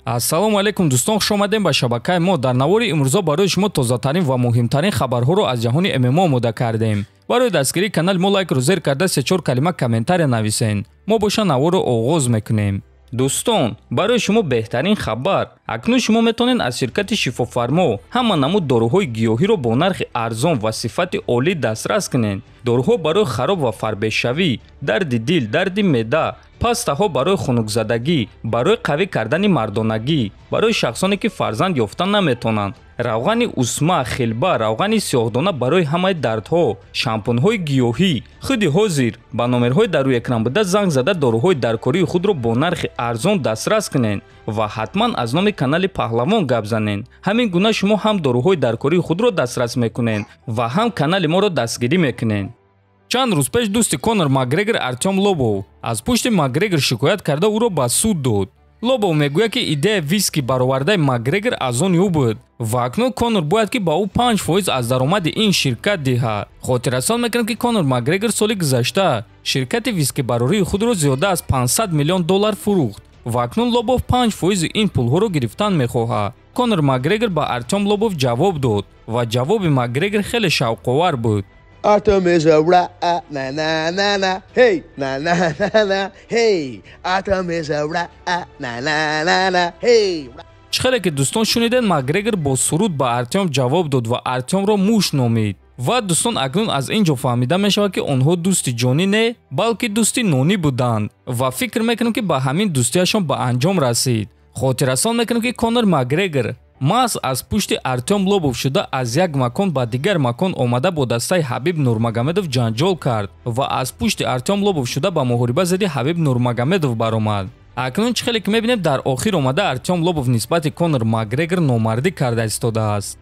ассалому алайкум дӯстон, хуш омадем ба шабакаи мо. Дар навори имрӯза барои шумо тозатарин ва муҳимтарин хабарҳоро аз ҷаҳони ММО омода кардем. Барои дастгирии канали мо лайк рӯзер карда 3-4 калима комментария нависен. мо боша наворро оғоз мекунем. дӯстон, барои шумо беҳтарин хабар. акнун шумо метавонед аз ширкати шифофармо ҳама намуд доруҳои гиёҳиро бо нархи арзон ва сифати олӣ дастрас кунед. доруҳо барои хароб ва фарбешавӣ, дарди дил, дарди меъда, пастаҳо барои хунукзадагӣ, барои қавӣ кардани мардонагӣ, барои шахсоне ки фарзанд ёфта наметавонанд, равғани усма, хилба, равғани сиёҳдона барои ҳамаи дардҳо, шампунҳои гиёҳӣ. худи ҳозир ба номерҳои дар рӯи экран буда занг зада доруҳои даркории худро бо нархи арзон дастрас кунед ва ҳатман аз номи канали паҳлавон гап занед. ҳамин гуна шумо ҳам доруҳои даркории худро дастрас мекунед ва ҳам канали моро дастгирӣ мекунед. чанд рӯз пеш дӯсти Конор Макгрегор Артем Лобов аз пушти Макгрегор шикоят карда ӯро ба суд дод. Лобов мегӯяд ки идеяи виски баровардаи Макгрегор аз они ӯ буд ва акнун Конор бояд ки ба ӯ 5% аз даромади ин ширкат диҳад. хотиррасон мекунем ки Конор Макгрегор соли гузашта ширкати вискибарории худро зиёда аз $500 миллион фурӯхт ва акнун Лобов 5% ин пулҳоро гирифтан мехоҳад. Конор Макгрегор ба Артем Лобов ҷавоб дод ва ҷавоби Макгрегор хеле шавқовар буд. Atom is a rat, na na na na, hey, na na na na, hey. Atom is a rat, na na na na, hey. чӣ хеле ки дӯстон шунидед, Макгрегор бо суруд ба Артем ҷавоб дод ва Артемро муш номид. ва дӯстон акнун аз ин ҷо фаҳмида мешавад ки онҳо дӯсти ҷонӣ не, балки дӯсти нонӣ буданд ва фикр мекунем ки ба ҳамин дӯстиашон ба анҷом расид. хотиррасон мекунем ки Конор Макгрегор маҳз аз пушти Артем Лобов шуда аз як макон ба дигар макон омада бо дастаи Ҳабиб Нурмагомедов ҷанҷол кард ва аз пушти Артем Лобов шуда ба муҳориба зидди Ҳабиб Нурмагомедов баромад. акнун чӣ хеле ки мебинем дар охир омада Артем Лобов нисбати Конор Макгрегор номардӣ карда истодааст.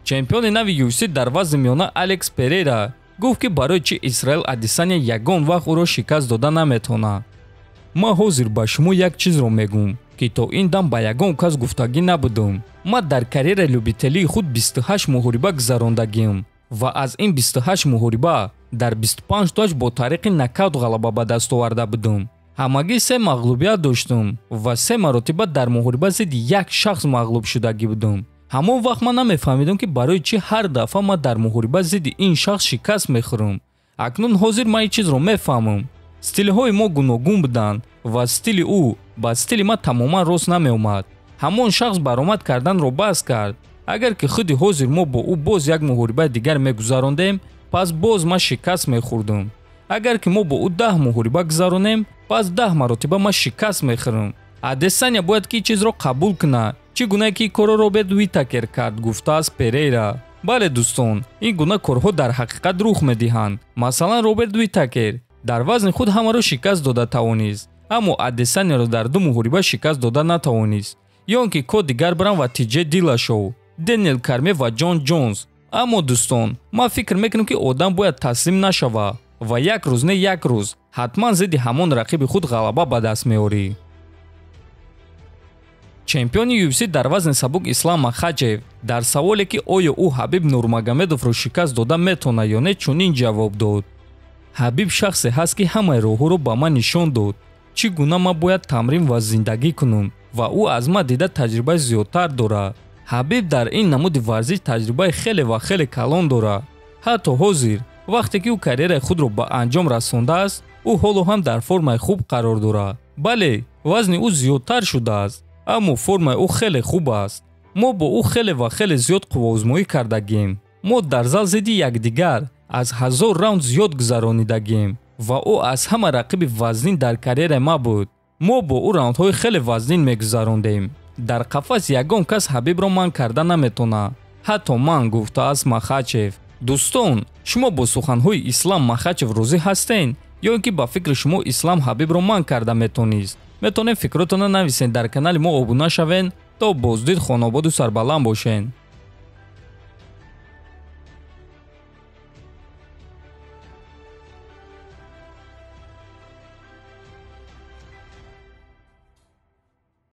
чемпиони нави UFC дар вазни миёна Алекс Перейра гуфт ки барои чӣ Исраил Адесаня ягон вақт ӯро шикаст дода наметавонад. ман ҳозир ба шумо як чизро мегӯм ки то ин дам ба ягон кас гуфтагӣ набудум. ман дар карьераи любителии худ 28 муҳориба гузарондагим ва аз ин 28 муҳориба дар 25 тоаш бо тариқи нокаут ғалаба ба даст оварда будум. ҳамагӣ 3 мағлубият доштум ва 3 маротиба дар муҳориба зидди як шахс мағлуб шудагӣ будум. ҳамон вақт ман намефаҳмидам ки барои чӣ ҳар дафъа ман дар муҳориба зидди ин шахс шикаст мехӯрам. акнун ҳозир ман ин чизро мефаҳмам. стилҳои мо гуногун буданд ва стили ӯ ба стили ман тамоман рост намеомад. ҳамон шахс баромад карданро бас кард. агар ки худи ҳозир мо бо ӯ боз як муҳорибаи дигар мегузарондем, пас боз ман шикаст мехӯрдум. агар ки мо бо ӯ 10 муҳориба гузаронем, пас 10 маротиба ман шикаст мехӯрам. Адесаня бояд ки чизро қабул кунад. чӣ гуна ки корро Роберт Уитакер кард, гуфтааст Перейра. бале дӯстон, ин гуна корҳо дар ҳақиқат рух медиҳанд. масалан Роберт Уитакер дар вазни худ ҳамаро шикаст дода тавонист, аммо Адесаняро дар 2 муҳориба шикаст дода натавонист. ё он ки ко дигар барам ва Тиҷей Дилашов, Дэниел Карме ва Ҷон Ҷонс. аммо дӯстон, ман фикр мекунам ки одам бояд таслим нашава ва як рӯз не як рӯз ҳатман зидди ҳамон рақиби худ ғалаба ба даст меорӣ. чемпиони UFC дар вазни сабук Ислам Махачев дар саволе ки оё ӯ Ҳабиб Нурмагомедовро шикаст дода метавонад ё не, чунин ҷавоб дод. ҳабиб шахсе ҳаст ки ҳамаи роҳҳоро ба ман нишон дод, чӣ гуна ман бояд тамрин ва зиндагӣ кунам ва ӯ аз ман дида таҷрибаи зиёдтар дорад. ҳабиб дар ин намуди варзиш таҷрибаи хеле ва хеле калон дорад. ҳатто ҳозир вақте ки ӯ карьераи худро ба анҷом расондааст, ӯ ҳоло ҳам дар формаи хуб қарор дорад. бале, вазни ӯ зиёдтар шудааст, аммо формаи ӯ хеле хуб аст. мо бо ӯ хеле ва хеле зиёд қуввоозмоӣ кардагем. мо дар зал зидди якдигар аз 1000 раунд зиёд гузаронидагем ва ӯ аз ҳама рақиби вазнин дар карьераи ма буд. мо бо ӯ раундҳои хеле вазнин мегузарондем. дар қафас ягон кас ҳабибро манъ карда наметавонад, ҳатто ман, гуфтааст Махачев. дӯстон, шумо бо суханҳои Ислам Махачев розӣ ҳастен ё ин ки ба фикри шумо Ислам ҳабибро манъ карда метавонист? метавонед фикротонро нависен, дар канали мо обуна шавен. то боздид, хонободу сарбаланд бошен.